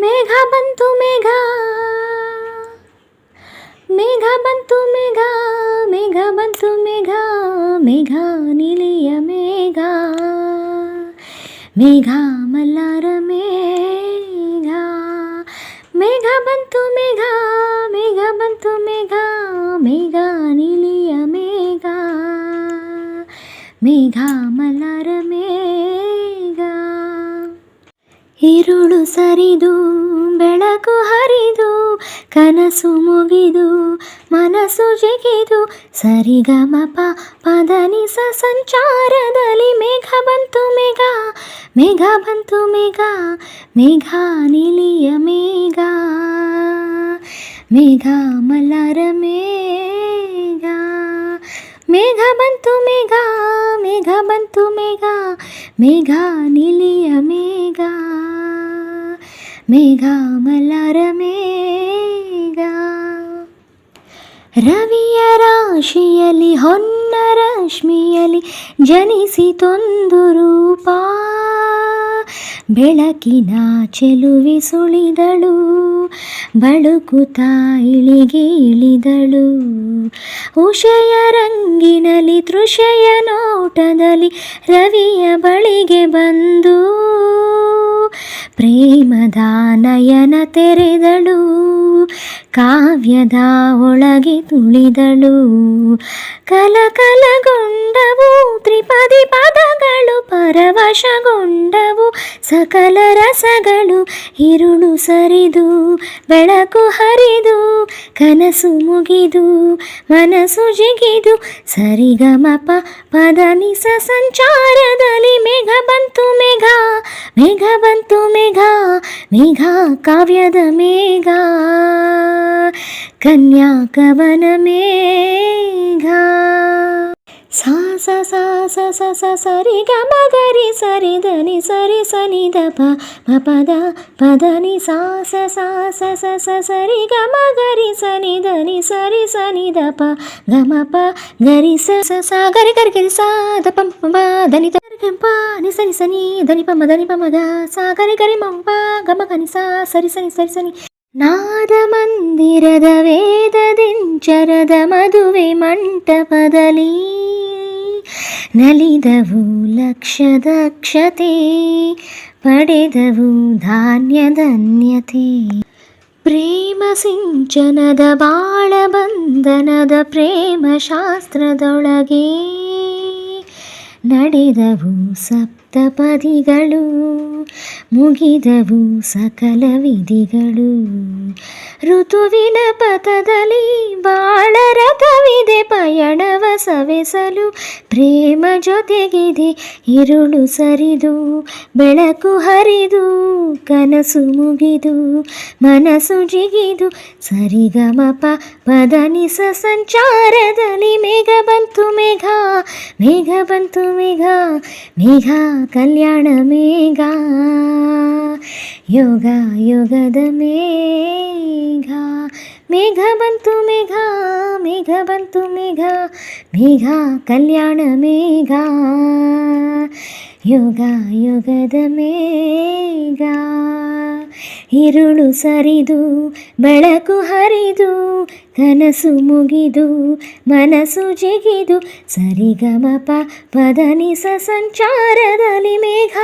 ಮೇಘ ಬಂತು ಮೇಘ, ಮೇಘ ಬಂತು ಮೇಘ, ಮೇಘ ಬಂತು ಮೇಘ, ಮೇಘ ನೀಲಿಯ ಮೇಘ, ಮೇಘ ಮಲ್ಲಾರ ಮೇಘ. ಮೇಘ ಬಂತು ಮೇಘ, ಮೇಘ ಬಂತು ಮೇಘ, ಮೇಘ ನೀಲಿಯ ಮೇಘ, ಮೇಘ ಮಲ್ಲಾರ ಮೇಘ. ഇരുಳು ಸರಿದು ಬೆಳಕು ಹರಿದು ಕನಸು ಮುಗಿದು ಮನಸ್ಸು ಜಿಗಿದು ಸರಿಗಮಪ ಪದನಿಸ ಸಂಚಾರದಲ್ಲಿ ಮೇಘ ಬಂತು ಮೇಘ, ಮೇಘ ಬಂತು ಮೇಘ, ಮೇಘ ನೀಲಿಯ ಮೇಘ, ಮೇಘ ಮಲ್ಲಾರ ಮೇಘ. ಮೇಘ ಬಂತು ಮೇಘ, ಮೇಘ ಬಂತು ಮೇಘ, ಮೇಘ ನೀಲಿಯ ಮೇಘ, ಮೇಘ ಮಲ್ಲಾರ ಮೇಘ. ರವಿಯ ರಾಶಿಯಲ್ಲಿ ಹೊನ್ನ ರಶ್ಮಿಯಲ್ಲಿ ಜನಿಸಿತೊಂದು ರೂಪ, ಬೆಳಕಿನ ಚೆಲುವಿ ಸುಳಿದಳು ಬಳುಕುತ್ತಾ ಇಳಿಗೆ ಇಳಿದಳು. ಉಷೆಯ ರಂಗಿನಲ್ಲಿ ತೃಷೆಯ ನೋಟದಲ್ಲಿ ರವಿಯ ಬಳಿಗೆ ಬಂದು ಪ್ರೇಮದ ನಯನ ತೆರೆದಳು, ಕಾವ್ಯದ ಒಳಗೆ ತುಳಿದಳು. ಕಲಕಲಗೊಂಡವು ತ್ರಿಪದಿ ಪದಗಳು, ಪರವಶಗೊಂಡವು ಸಕಲ ರಸಗಳು. ഇരുಳು ಸರಿದು ಬೆಳಕು ಹರಿದು ಕನಸು ಮುಗಿದು ಮನಸ್ಸು ಜಿಗಿದು ಸರಿಗಮಪ ಪದನಿಸ ಸಂಚಾರದಲ್ಲಿ ಮೇಘ ಬಂತು ಮೇಘ, ಮೇಘ ಬಂತು ಮೇಘ, ಮೇಘ ಕಾವ್ಯದ ಮೇಘ, ಕನ್ಯಾಕವನ ಮೇಘ. ಸಾ ಸ ಸಾ ಸ ಸ ಸ ಸರಿ ಗ ಮ ಗರಿ ಸರಿ ಧನಿ ಸರಿ ಸನಿ ದ ಪ ಮ ಪದ ಪದನಿ ಸಾ ಸ ಸಾ ಸ ಸ ಸ ಸರಿ ಗ ಮ ಗರಿ ಸನಿ ಧನಿ ಸರಿ ಸನಿ ದ ಪ ಗ ಮ ಪ ಗರಿ ಸ ಸ ಸ ಗರಿ ಗರಿ ಗರಿ ಸಾ ದ ಪ ಮ ಧನಿ ದ ಗ ಪ ನಿ ಸನಿ ಸನಿ ಧನಿ ಪ ಮ ಧನಿ ಪ ಮ ಗ ಸಾ ಗರಿ ಗರಿ ಮ ಪ ಗ ಮ ಗ ನಿ ಸಾ ಸರಿ ಸನಿ ಸರಿ ಸನಿ. ನಾದ ಮಂದಿರದ ವೇದದಿಂಚರದ ಮದುವೆ ಮಂಟಪದಲ್ಲಿ ನಲಿದವು ಲಕ್ಷದಕ್ಷತೆ ಪಡೆದವು ಧಾನ್ಯಧನ್ಯತೆ. ಪ್ರೇಮ ಸಿಂಚನದ ಬಾಳ ಬಂಧನದ ಪ್ರೇಮ ಶಾಸ್ತ್ರದೊಳಗೆ ನಡೆದವು ಸಪ್ತಪದಿಗಳು, ಮುಗಿದವು ಸಕಲ ವಿಧಿಗಳು. ಋತುವಿನ ಪಥದಲ್ಲಿ ಬಾಳ ರಥವಿದೆ ಪಯಣವ ಸವೆಸಲು ಪ್ರೇಮ ಜೊತೆಗಿದೆ. ഇരുಳು ಸರಿದು ಬೆಳಕು ಹರಿದು ಕನಸು ಮುಗಿದು ಮನಸ್ಸು ಜಿಗಿದು ಸರಿಗಮಪ ಪದನಿಸ ಸಂಚಾರದಲ್ಲಿ ಮೇಘ ಬಂತು ಮೇಘ, ಮೇಘ ಬಂತು ಮೇಘ, ಮೇಘ ಕಲ್ಯಾಣ ಮೇಘ, ಯೋಗ ಯೋಗದ ಮೇಘ. ಮೇಘ ಬಂತು ಮೇಘ, ಮೇಘ ಬಂತು ಮೇಘ, ಮೇಘ ಕಲ್ಯಾಣ ಮೇಘ, ಯೋಗ ಯೋಗದ ಮೇಘ. ഇരുಳು ಸರಿದು ಬೆಳಕು ಹರಿದು ಕನಸು ಮುಗಿದು ಮನಸ್ಸು ಜಿಗಿದು ಸರಿಗಮಪ ಪದನಿಸ ಸಂಚಾರದಲ್ಲಿ ಮೇಘ.